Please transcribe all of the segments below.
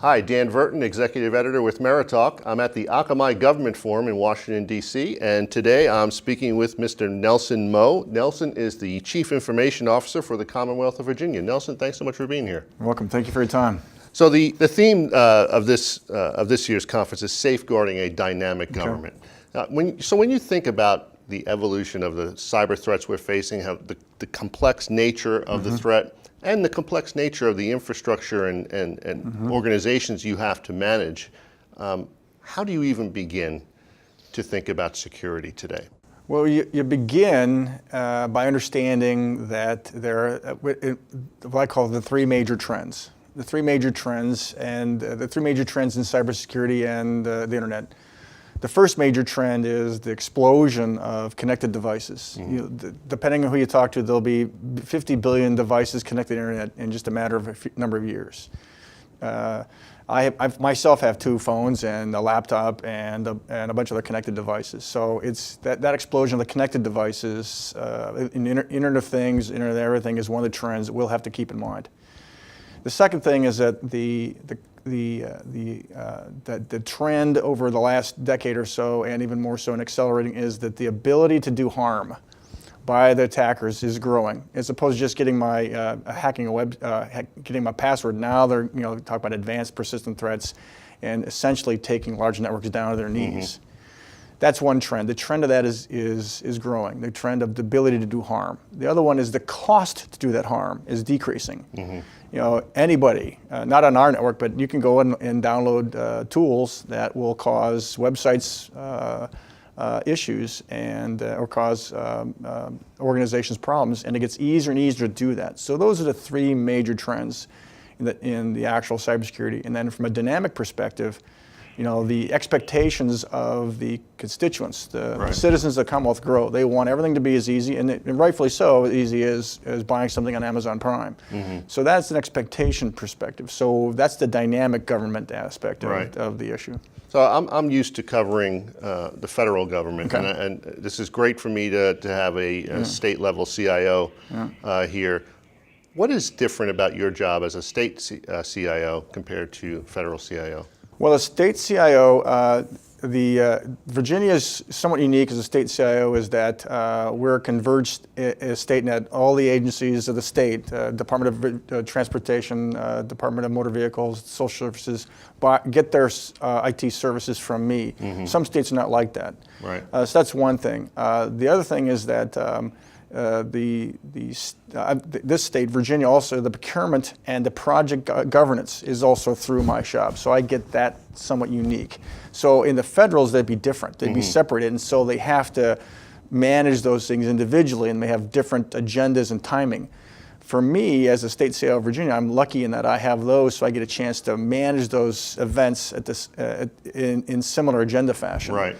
Hi, Dan Verton, Executive Editor with MeriTalk. I'm at the Akamai Government Forum in Washington, D.C., and today I'm speaking with Mr. Nelson Moe. Nelson is the Chief Information Officer for the Commonwealth of Virginia. Nelson, thanks so much for being here. You're welcome. Thank you for your time. So the theme of this year's conference is safeguarding a dynamic government. When you think about the evolution of the cyber threats we're facing, how the complex nature of the threat, and the complex nature of the infrastructure and organizations you have to manage, how do you even begin to think about security today? Well, you begin by understanding that there are what I call the three major trends. The three major trends in cybersecurity and the internet. The first major trend is the explosion of connected devices. Depending on who you talk to, there'll be 50 billion devices connected to the internet in just a matter of a number of years. I myself have 2 phones and a laptop and a bunch of other connected devices. So it's that explosion of the connected devices, Internet of Things, Internet of Everything is one of the trends that we'll have to keep in mind. The second thing is that the trend over the last decade or so, and even more so and accelerating, is that the ability to do harm by the attackers is growing. As opposed to just getting my getting my password. Now they're talk about advanced persistent threats, and essentially taking large networks down to their knees. That's one trend. The trend of that is growing. The trend of the ability to do harm. The other one is the cost to do that harm is decreasing. Anybody, not on our network, but you can go and download tools that will cause websites issues and or cause organizations problems, and it gets easier and easier to do that. So those are the 3 major trends in the actual cybersecurity. And then from a dynamic perspective, the expectations of the constituents, the citizens of the Commonwealth grow. They want everything to be as easy, and rightfully so, as easy as buying something on Amazon Prime. So that's an expectation perspective. So that's the dynamic government aspect of the issue. So I'm used to covering the federal government, and this is great for me to have a state-level CIO here. What is different about your job as a state CIO compared to federal CIO? Well, a state CIO, Virginia is somewhat unique as a state CIO is that we're a converged state net. All the agencies of the state, Department of Transportation, Department of Motor Vehicles, Social Services, get their IT services from me. Some states are not like that. So that's one thing. The other thing is that this state, Virginia, also the procurement and the project governance is also through my shop. So I get that somewhat unique. So in the federals, they'd be different. They'd be separated, and so they have to manage those things individually, and they have different agendas and timing. For me, as a state CIO of Virginia, I'm lucky in that I have those, so I get a chance to manage those events at this in similar agenda fashion.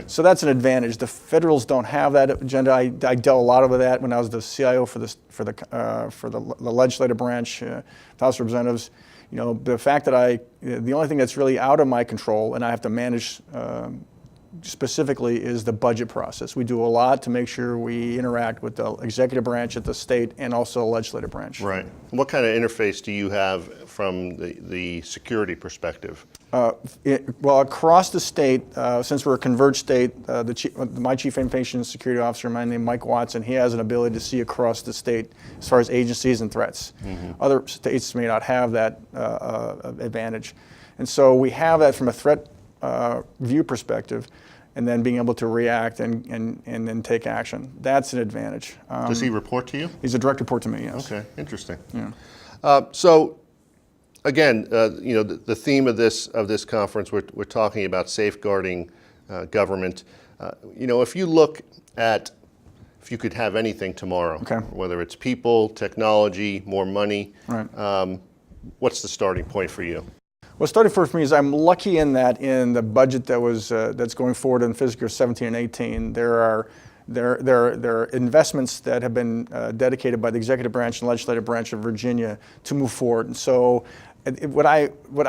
So that's an advantage. The federals don't have that agenda. I dealt a lot with that when I was the CIO for the legislative branch, the House of Representatives. The fact that the only thing that's really out of my control and I have to manage specifically is the budget process. We do a lot to make sure we interact with the executive branch at the state and also the legislative branch. What kind of interface do you have from the security perspective? Well, across the state, since we're a converged state, my Chief Information Security Officer, my name is Mike Watson, he has an ability to see across the state as far as agencies and threats. Other states may not have that advantage. And so we have that from a threat view perspective, and then being able to react and then take action. That's an advantage. Does he report to you? He's a direct report to me, yes. Okay, interesting. So again, the theme of this conference, we're talking about safeguarding government. If you look at, if you could have anything tomorrow, whether it's people, technology, more money, what's the starting point for you? Well, starting first for me is I'm lucky in that in the budget that was that's going forward in fiscal year 17 and 18, there are investments that have been dedicated by the executive branch and legislative branch of Virginia to move forward. And so what I would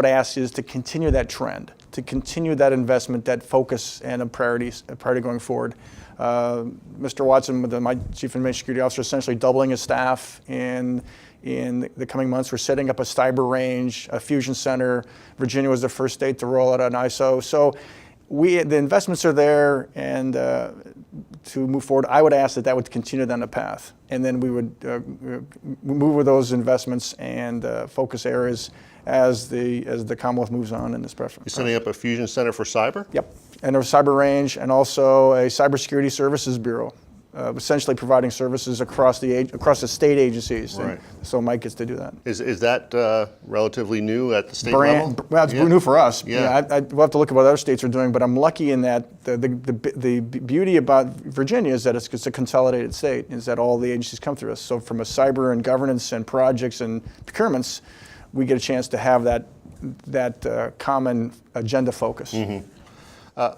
ask is to continue that trend, to continue that investment, that focus, and a priority going forward. Mr. Watson, my Chief Information Security Officer, essentially doubling his staff in the coming months. We're setting up a cyber range, a fusion center. Virginia was the first state to roll out an ISO. So the investments are there, and to move forward, I would ask that would continue down the path, and then we would move with those investments and focus areas as the Commonwealth moves on in this preference. You're setting up a fusion center for cyber? Yep, and a cyber range, and also a cybersecurity services bureau, essentially providing services across the state agencies. Right. So Mike gets to do that. Is that relatively new at the state level? Well, it's new for us. Yeah. We'll have to look at what other states are doing, but I'm lucky in that the beauty about Virginia is that it's a consolidated state, is that all the agencies come through us. So from a cyber and governance and projects and procurements, we get a chance to have that common agenda focus.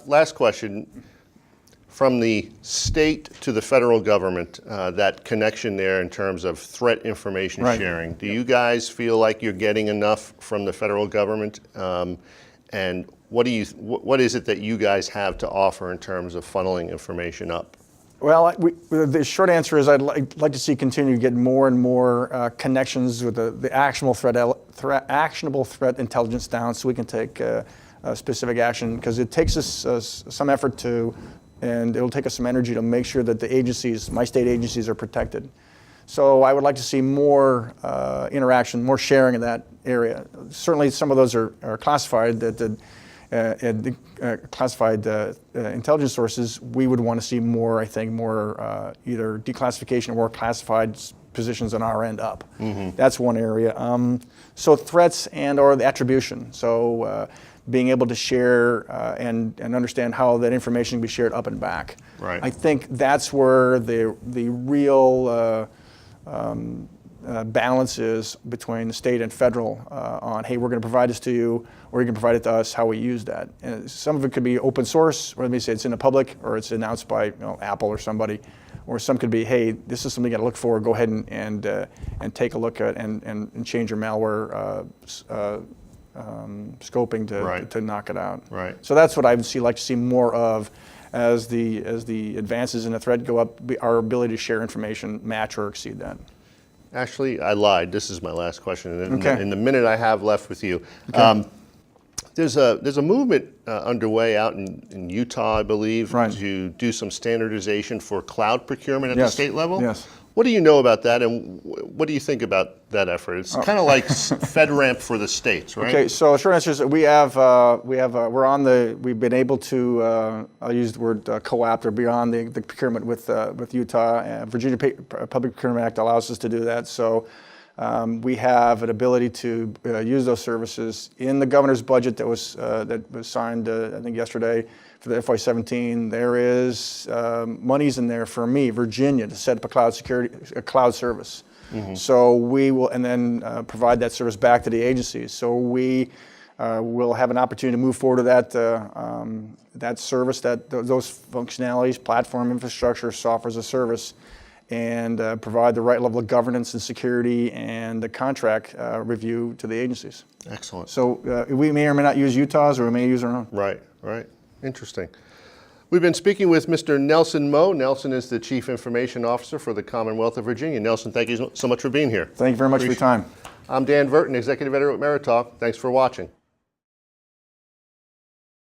Last question. From the state to the federal government, that connection there in terms of threat information sharing, do you guys feel like you're getting enough from the federal government? And what is it that you guys have to offer in terms of funneling information up? Well, the short answer is I'd like to see continue to get more and more connections with the actionable threat intelligence down, so we can take specific action, because it takes us some effort and it'll take us some energy to make sure that the agencies, my state agencies, are protected. So I would like to see more interaction, more sharing in that area. Certainly some of those are classified, classified intelligence sources. We would want to see more, I think, more either declassification or classified positions on our end up. That's one area. So threats or the attribution. So being able to share and understand how that information can be shared up and back. Right. I think that's where the real balance is between the state and federal on, hey, we're going to provide this to you, or you can provide it to us, how we use that. And some of it could be open source, or let me say it's in the public, or it's announced by Apple or somebody, or some could be, hey, this is something you got to look for. Go ahead and take a look at and change your malware scoping to knock it out. Right. So that's what I would like to see more of as the advances in the threat go up. Our ability to share information match or exceed that. Actually, I lied. This is my last question. Okay. In the minute I have left with you, Okay. there's a movement underway out in Utah, I believe, to do some standardization for cloud procurement at the state level. Yes. What do you know about that, and what do you think about that effort? It's kind of like FedRAMP for the states, right? Okay, so short answer is we've been able to, I'll use the word co-opt or beyond the procurement with Utah. Virginia Public Procurement Act allows us to do that. So we have an ability to use those services in the governor's budget that was signed, I think yesterday, for the FY17. There is monies in there for me, Virginia, to set up a cloud service. So we will, and then provide that service back to the agencies. So we will have an opportunity to move forward to that service, those functionalities, platform infrastructure, software as a service, and provide the right level of governance and security and the contract review to the agencies. Excellent. So we may or may not use Utah's, or we may use our own. Right, right. Interesting. We've been speaking with Mr. Nelson Moe. Nelson is the Chief Information Officer for the Commonwealth of Virginia. Nelson, thank you so much for being here. Thank you very much for your time. I'm Dan Verton, Executive Editor at MeriTalk. Thanks for watching.